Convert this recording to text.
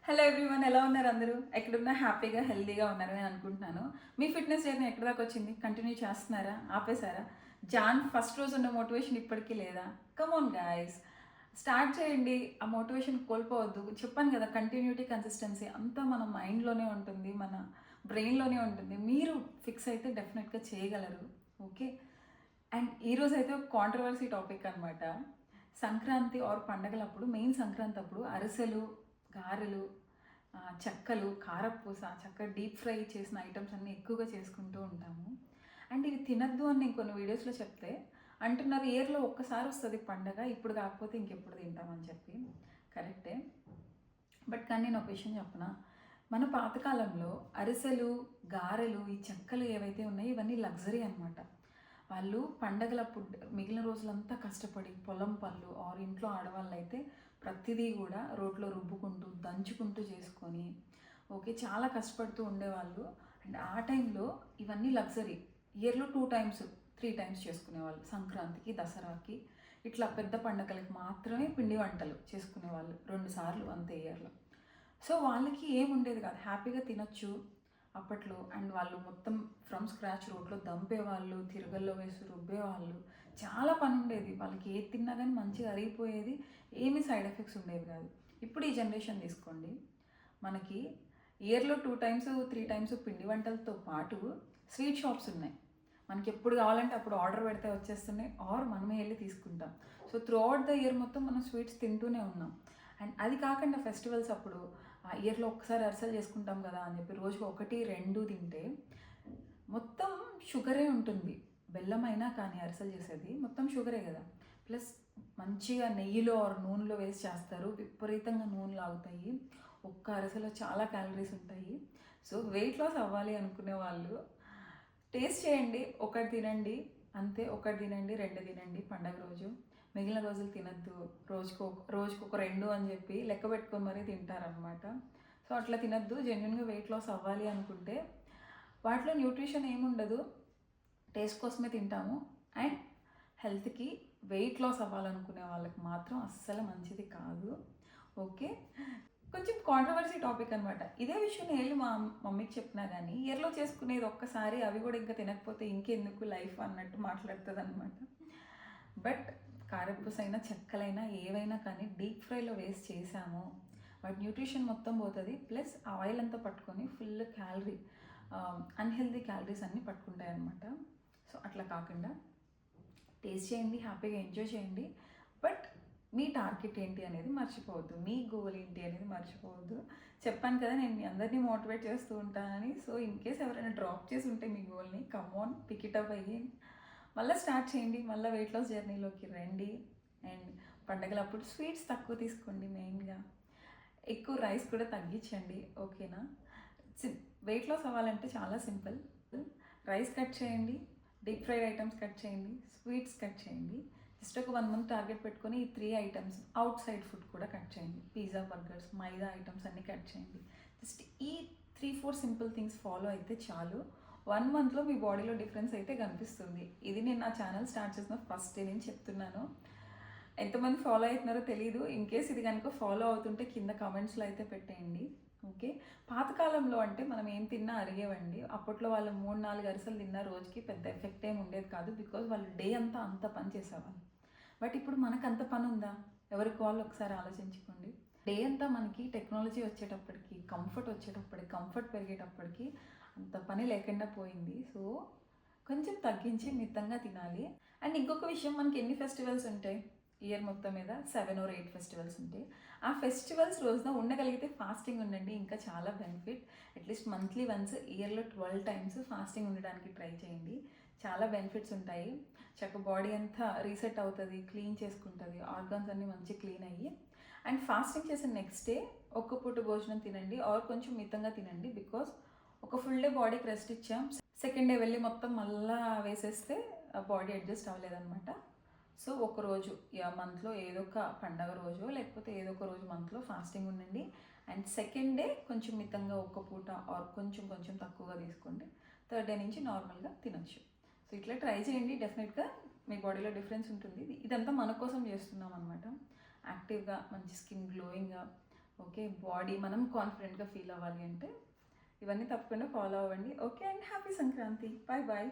Hello everyone, ఎలా ఉన్నారు అందరూ? ఎక్కడున్నా హ్యాపీగా హెల్తీగా ఉన్నారని అనుకుంటున్నాను. మీ ఫిట్నెస్ జర్నీ ఎక్కడి దాకా వచ్చింది? కంటిన్యూ చేస్తున్నారా? ఆపేశారా? జాన్ ఫస్ట్ రోజు ఉన్న మోటివేషన్ ఇప్పటికీ లేదా? కమాన్ గాయ్స్, స్టార్ట్ చేయండి. ఆ మోటివేషన్ కోల్పోవద్దు. చెప్పాను కదా, కంటిన్యూటీ, కన్సిస్టెన్సీ అంతా మన మైండ్లోనే ఉంటుంది, మన బ్రెయిన్లోనే ఉంటుంది. మీరు ఫిక్స్ అయితే డెఫినెట్గా చేయగలరు. ఓకే. అండ్ ఈరోజు అయితే ఒక కాంట్రవర్సీ టాపిక్ అనమాట. సంక్రాంతి ఆర్ పండగలప్పుడు, మెయిన్ సంక్రాంతి అప్పుడు అరిసెలు, గారెలు, చెక్కలు, కారపూస, చక్కగా డీప్ ఫ్రై చేసిన ఐటమ్స్ అన్నీ ఎక్కువగా చేసుకుంటూ ఉంటాము. అండ్ ఇవి తినద్దు అని నేను కొన్ని వీడియోస్లో చెప్తే అంటున్నారు, ఇయర్లో ఒక్కసారి వస్తుంది పండగ, ఇప్పుడు కాకపోతే ఇంకెప్పుడు తింటామని చెప్పి. కరెక్టే. బట్ కానీ నేను ఒక విషయం చెప్పనా, మన పాతకాలంలో అరిసెలు, గారెలు, ఈ చెక్కలు ఏవైతే ఉన్నాయో ఇవన్నీ లగ్జరీ అనమాట. వాళ్ళు పండగలప్పుడు మిగిలిన రోజులంతా కష్టపడి పొలం పనులు ఆర్ ఇంట్లో ఆడవాళ్ళు అయితే ప్రతిదీ కూడా రోట్లో రుబ్బుకుంటూ దంచుకుంటూ చేసుకొని ఓకే చాలా కష్టపడుతూ ఉండేవాళ్ళు. అండ్ ఆ టైంలో ఇవన్నీ లగ్జరీ. ఇయర్లో 2 టైమ్స్ 3 టైమ్స్ చేసుకునేవాళ్ళు. సంక్రాంతికి, దసరాకి, ఇట్లా పెద్ద పండగలకి మాత్రమే పిండి వంటలు చేసుకునేవాళ్ళు 2 సార్లు అంతే ఇయర్లో. సో వాళ్ళకి ఏముండేది కాదు, హ్యాపీగా తినొచ్చు అప్పట్లో. అండ్ వాళ్ళు మొత్తం ఫ్రమ్ స్క్రాచ్ రోట్లో దంపేవాళ్ళు, తిరగల్లో వేసి రుబ్బేవాళ్ళు. చాలా పని ఉండేది వాళ్ళకి. ఏది తిన్నా కానీ మంచిగా అరిగిపోయేది, ఏమీ సైడ్ ఎఫెక్ట్స్ ఉండేవి కాదు. ఇప్పుడు ఈ జనరేషన్ తీసుకోండి, మనకి ఇయర్లో 2 టైమ్స్ 3 టైమ్స్ పిండి వంటలతో పాటు స్వీట్ షాప్స్ ఉన్నాయి. మనకి ఎప్పుడు కావాలంటే అప్పుడు ఆర్డర్ పెడితే వచ్చేస్తున్నాయి, ఆర్ మనమే వెళ్ళి తీసుకుంటాం. So through out the year మొత్తం మనం స్వీట్స్ తింటూనే ఉన్నాం. అండ్ అది కాకుండా ఫెస్టివల్స్ అప్పుడు ఇయర్లో ఒక్కసారి అరిసెలు చేసుకుంటాం కదా అని చెప్పి రోజుకి 1 2 తింటే మొత్తం షుగరే ఉంటుంది. బెల్లం అయినా కానీ అరిసెలు చేసేది మొత్తం షుగరే కదా. ప్లస్ మంచిగా నెయ్యిలో ఆర్ నూనెలో వేసి చేస్తారు, విపరీతంగా నూనె లాగుతాయి. ఒక్క అరిసెలో చాలా క్యాలరీస్ ఉంటాయి. సో వెయిట్ లాస్ అవ్వాలి అనుకునే వాళ్ళు టేస్ట్ చేయండి, ఒకటి తినండి అంతే. ఒకటి తినండి, 2 తినండి పండగ రోజు. మిగిలిన రోజులు తినద్దు. రోజుకొక 2 అని చెప్పి లెక్క పెట్టుకొని మరీ తింటారనమాట. సో అట్లా తినద్దు. జెన్యున్గా వెయిట్ లాస్ అవ్వాలి అనుకుంటే వాటిలో న్యూట్రిషన్ ఏముండదు, టేస్ట్ కోసమే తింటాము. అండ్ హెల్త్కి, వెయిట్ లాస్ అవ్వాలనుకునే వాళ్ళకి మాత్రం అస్సలు మంచిది కాదు. ఓకే. కొంచెం కాంట్రవర్సీ టాపిక్ అనమాట. ఇదే విషయం నేను మా మమ్మీకి చెప్పినా కానీ ఇయర్లో చేసుకునేది ఒక్కసారి, అవి కూడా ఇంకా తినకపోతే ఇంకెందుకు లైఫ్ అన్నట్టు మాట్లాడుతుంది అనమాట. బట్ కారపూస అయినా చెక్కలైనా ఏవైనా కానీ డీప్ ఫ్రైలో వేస్ట్ చేసాము, వాటి న్యూట్రిషన్ మొత్తం పోతుంది. ప్లస్ ఆ ఆయిల్ అంతా పట్టుకొని ఫుల్ క్యాలరీ, అన్హెల్దీ క్యాలరీస్ అన్నీ పట్టుకుంటాయి అనమాట. సో అట్లా కాకుండా టేస్ట్ చేయండి, హ్యాపీగా ఎంజాయ్ చేయండి. బట్ మీ టార్గెట్ ఏంటి అనేది మర్చిపోవద్దు, మీ గోల్ ఏంటి అనేది మర్చిపోవద్దు. చెప్పాను కదా, నేను మీ అందరినీ మోటివేట్ చేస్తూ ఉంటానని. సో ఇన్ కేస్ ఎవరైనా డ్రాప్ చేసి ఉంటే మీ గోల్ని, కమాన్ పిక్ ఇట్ అప్ అయ్యి మళ్ళీ స్టార్ట్ చేయండి, మళ్ళీ వెయిట్ లాస్ జర్నీలోకి రండి. అండ్ పండగలప్పుడు స్వీట్స్ తక్కువ తీసుకోండి, మెయిన్గా ఎక్కువ రైస్ కూడా తగ్గించండి. ఓకేనా? వెయిట్ లాస్ అవ్వాలంటే చాలా సింపుల్. రైస్ కట్ చేయండి, డీప్ ఫ్రైడ్ ఐటమ్స్ కట్ చేయండి, స్వీట్స్ కట్ చేయండి. జస్ట్ ఒక 1 మంత్ టార్గెట్ పెట్టుకొని ఈ 3 ఐటమ్స్, అవుట్ సైడ్ ఫుడ్ కూడా కట్ చేయండి. పిజ్జా, బర్గర్స్, మైదా ఐటమ్స్ అన్నీ కట్ చేయండి. జస్ట్ ఈ 3 4 సింపుల్ థింగ్స్ ఫాలో అయితే చాలు. 1 మంత్లో మీ బాడీలో డిఫరెన్స్ అయితే కనిపిస్తుంది. ఇది నేను నా ఛానల్ స్టార్ట్ చేసిన ఫస్ట్ డే నుంచి చెప్తున్నాను. ఎంతమంది ఫాలో అవుతున్నారో తెలియదు. ఇన్ కేస్ ఇది కనుక ఫాలో అవుతుంటే కింద కామెంట్స్లో అయితే పెట్టేయండి. ఓకే. పాతకాలంలో అంటే మనం ఏం తిన్నా అరిగేవండి. అప్పట్లో వాళ్ళు 3 4 అరిసెలు తిన్న రోజుకి పెద్ద ఎఫెక్ట్ ఏమి ఉండేది కాదు, బికాజ్ వాళ్ళు డే అంతా అంత పని చేసేవాళ్ళు. బట్ ఇప్పుడు మనకు అంత పని ఉందా? ఎవరికి వాళ్ళు ఒకసారి ఆలోచించుకోండి. డే అంతా మనకి టెక్నాలజీ వచ్చేటప్పటికి, కంఫర్ట్ పెరిగేటప్పటికి అంత పని లేకుండా పోయింది. సో కొంచెం తగ్గించి మితంగా తినాలి. అండ్ ఇంకొక విషయం, మనకి ఎన్ని ఫెస్టివల్స్ ఉంటాయి ఇయర్ మొత్తం మీద? 7 or 8 ఫెస్టివల్స్ ఉంటాయి. ఆ ఫెస్టివల్స్ రోజున ఉండగలిగితే ఫాస్టింగ్ ఉండండి, ఇంకా చాలా బెనిఫిట్. అట్లీస్ట్ మంత్లీ వన్స్, ఇయర్లో 12 టైమ్స్ ఫాస్టింగ్ ఉండడానికి ట్రై చేయండి. చాలా బెనిఫిట్స్ ఉంటాయి. చక్క బాడీ అంతా రీసెట్ అవుతుంది, క్లీన్ చేసుకుంటుంది, ఆర్గాన్స్ అన్నీ మంచి క్లీన్ అయ్యి. అండ్ ఫాస్టింగ్ చేసిన నెక్స్ట్ డే ఒక్క పూట భోజనం తినండి, ఆర్ కొంచెం మితంగా తినండి. బికాస్ ఒక ఫుల్ డే బాడీకి రెస్ట్ ఇచ్చాం, సెకండ్ డే వెళ్ళి మొత్తం మళ్ళా వేసేస్తే బాడీ అడ్జస్ట్ అవ్వలేదన్నమాట. సో ఒకరోజు మంత్లో ఏదో ఒక పండగ రోజు, లేకపోతే ఏదో ఒక రోజు మంత్లో ఫాస్టింగ్ ఉండండి. అండ్ సెకండ్ డే కొంచెం మితంగా ఒక్క పూట ఆర్ కొంచెం కొంచెం తక్కువగా తీసుకోండి. థర్డ్ డే నుంచి నార్మల్గా తినొచ్చు. సో ఇట్లా ట్రై చేయండి, డెఫినెట్గా మీ బాడీలో డిఫరెన్స్ ఉంటుంది. ఇదంతా మన కోసం చేస్తున్నాం అనమాట. యాక్టివ్గా, మంచి స్కిన్ గ్లోయింగ్గా, ఓకే, బాడీ మనం కాన్ఫిడెంట్గా ఫీల్ అవ్వాలి అంటే ఇవన్నీ తప్పకుండా ఫాలో అవ్వండి. Okay and happy Sankranti. Bye bye.